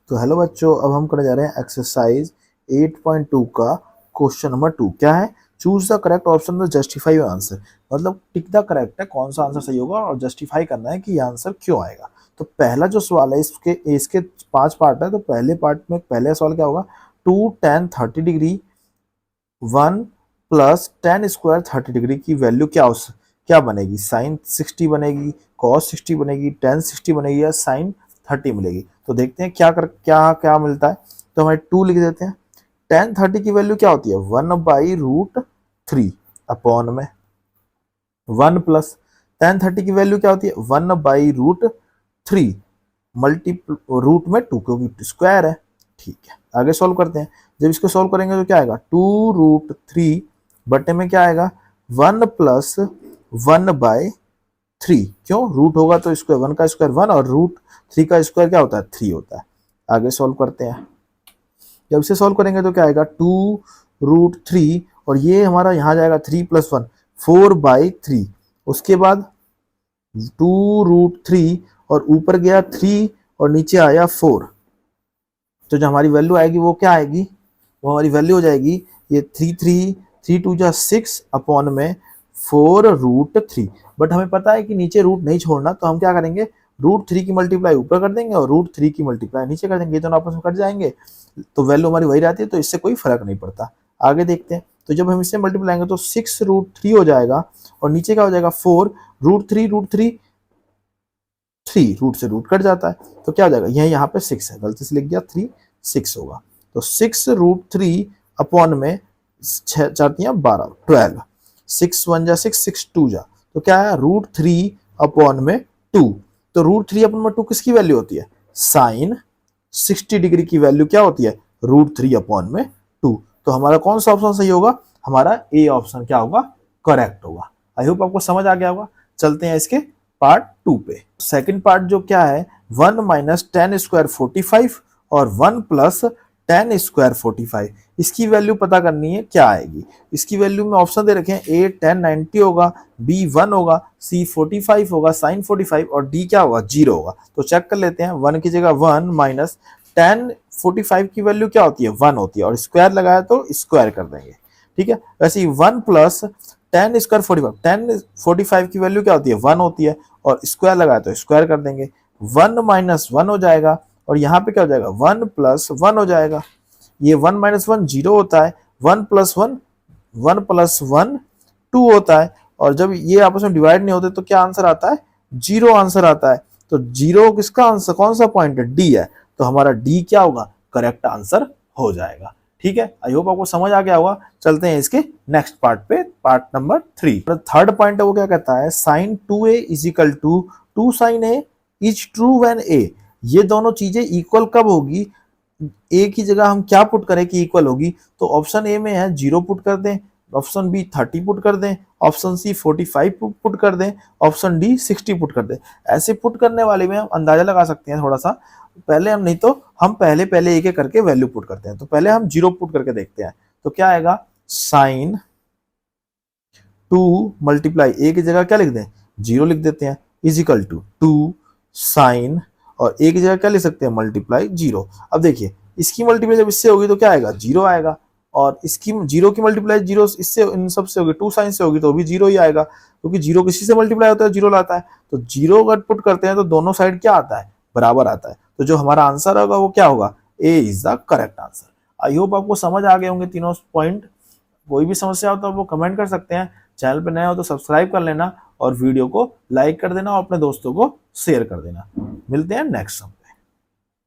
तो हेलो बच्चों, अब हम करने जा रहे हैं एक्सरसाइज 8.2 का क्वेश्चन नंबर 2। क्या है? Choose the correct option, the justify your answer. मतलब टिक द करेक्ट है, कौन सा आंसर सही होगा और जस्टिफाई करना है कि ये आंसर क्यों आएगा। तो पहला जो सवाल है, इसके इसके 5 पार्ट है। तो पहले पार्ट में पहले सवाल क्या होगा? 2 tan 30 degree 1 plus tan square 30 degree की वैल्यू क्या बनेगी? साइन 60 बनेगी, कॉस 60 बनेगी, tan 60 बनेगी या साइन 30 मिलेगी। तो देखते हैं क्या क्या मिलता है। तो हमारे 2 लिख देते हैं। tan 30 की वैल्यू क्या होती है? 1/√3 अपॉन में 1 प्लस tan 30 की वैल्यू क्या होती है? 1/√3 मल्टी रूट में 2, क्योंकि स्क्वायर है। ठीक है, आगे सॉल्व करते हैं। जब इसको सॉल्व करेंगे तो क्या आएगा? 2√3 बटे में क्या आएगा? 1 प्लस 1/3। क्यों? रूट होगा तो स्क्वायर, 1 का स्क्वायर 1 और √3 का स्क्वायर क्या होता है? 3 होता है। आगे सॉल्व करते हैं। जब इसे सॉल्व करेंगे तो क्या आएगा? 2√3 और ये हमारा यहाँ जाएगा 3 + 1 4/3। उसके बाद 2√3 और ऊपर गया 3 और नीचे आया 4। तो जो हमारी वैल्यू आएगी वो क्या आएगी? वो हमारी वैल्यू हो जाएगी ये 3 2 जा 6 अपॉन में 4√3। बट हमें पता है कि नीचे रूट नहीं छोड़ना, तो हम क्या करेंगे? √3 की मल्टीप्लाई ऊपर कर देंगे और √3 की मल्टीप्लाई नीचे कर देंगे। ये दोनों आपस में कट जाएंगे तो वैल्यू हमारी वही रहती है, तो इससे कोई फर्क नहीं पड़ता। आगे देखते हैं। तो जब हम इससे मल्टीप्लाई तो 6√3 हो जाएगा और नीचे क्या हो जाएगा? 4 √3 3 रूट से रूट कट जाता है तो क्या हो जाएगा? यहाँ पे 6 है, गलती से लिख दिया 3, 6 होगा। तो 6√3 अपॉन में 6 4 12 12, 6 1 जा 6 6 2 जा, तो क्या है? √3 अपॉन में 2। तो √3 अपॉन में 2 किसकी वैल्यू होती है? साइन 60 डिग्री की वैल्यू क्या होती है? √3 अपॉन में 2। तो हमारा कौन सा ऑप्शन सही होगा? हमारा ए ऑप्शन क्या होगा? करेक्ट होगा। आई होप आपको समझ आ गया होगा। चलते हैं इसके पार्ट 2 पे। सेकंड पार्ट जो क्या है? 1 माइनस tan स्क्वायर 45 और 1 प्लस tan स्क्वायर 45। इसकी वैल्यू पता करनी है, क्या आएगी? इसकी वैल्यू में ऑप्शन दे रखे हैं। ए tan 90 होगा, बी 1 होगा, सी 45 होगा, साइन 45 और डी क्या होगा? 0 होगा। तो चेक कर लेते हैं। 1 की जगह 1 माइनस tan 45 की वैल्यू क्या होती है? 1 होती है और स्क्वायर लगाया तो स्क्वायर कर देंगे। ठीक है, वैसे ही 1 प्लस tan स्क्वायर 45, tan 45 की वैल्यू क्या होती है? 1 होती है और स्क्वायर लगाया तो स्क्वायर कर देंगे। 1 माइनस 1 हो जाएगा और यहाँ पे क्या हो जाएगा? 1 प्लस 1 हो जाएगा। ये 1 माइनस 1 0 होता है, 1 प्लस 1 1 प्लस 1 2 होता है और जब ये आपस में डिवाइड नहीं होते तो क्या आंसर आता है? 0 आंसर आता है। तो 0 किसका आंसर, कौन सा पॉइंट है? डी है। तो हमारा डी क्या होगा? करेक्ट आंसर हो जाएगा। ठीक है, आई होप आपको समझ आ गया होगा। चलते हैं इसके नेक्स्ट पार्ट पे, पार्ट नंबर 3। थर्ड पॉइंट है वो क्या कहता है? Sine 2a is equal to 2 sine a is true when a। ये दोनों चीजें इक्वल कब होगी? ए की जगह हम क्या पुट करें कि इक्वल होगी? तो ऑप्शन ए में है 0 पुट कर दें, ऑप्शन बी 30 पुट कर दें, ऑप्शन सी 45 पुट कर दें, ऑप्शन डी 60 पुट कर दें। ऐसे पुट करने वाले में हम अंदाजा लगा सकते हैं थोड़ा सा। पहले हम नहीं तो हम पहले पहले एक एक करके वैल्यू पुट करते हैं। तो पहले हम 0 पुट करके देखते हैं। तो क्या आएगा? साइन 2 मल्टीप्लाई ए की जगह क्या लिख दें? 0 लिख देते हैं, इज इक्वल टू 2 साइन और ए की जगह क्या लिख सकते हैं? मल्टीप्लाई 0। अब देखिए इसकी मल्टीप्लाई जब इससे होगी तो क्या आएगा? 0 आएगा और इसकी 0 की मल्टीप्लाई 0 इससे इन सब से होगी, 2 साइन से होगी तो भी 0 ही आएगा, क्योंकि 0 किसी से मल्टीप्लाई होता है 0 लाता है। तो 0 अगर पुट करते हैं तो दोनों साइड क्या आता है? बराबर आता है। तो जो हमारा आंसर होगा वो क्या होगा? A is the correct answer. I hope आपको समझ आ गए होंगे तीनों पॉइंट। कोई भी समस्या हो तो आप वो कमेंट कर सकते हैं। चैनल पे नए हो तो सब्सक्राइब कर लेना और वीडियो को लाइक कर देना और अपने दोस्तों को शेयर कर देना। मिलते हैं नेक्स्ट।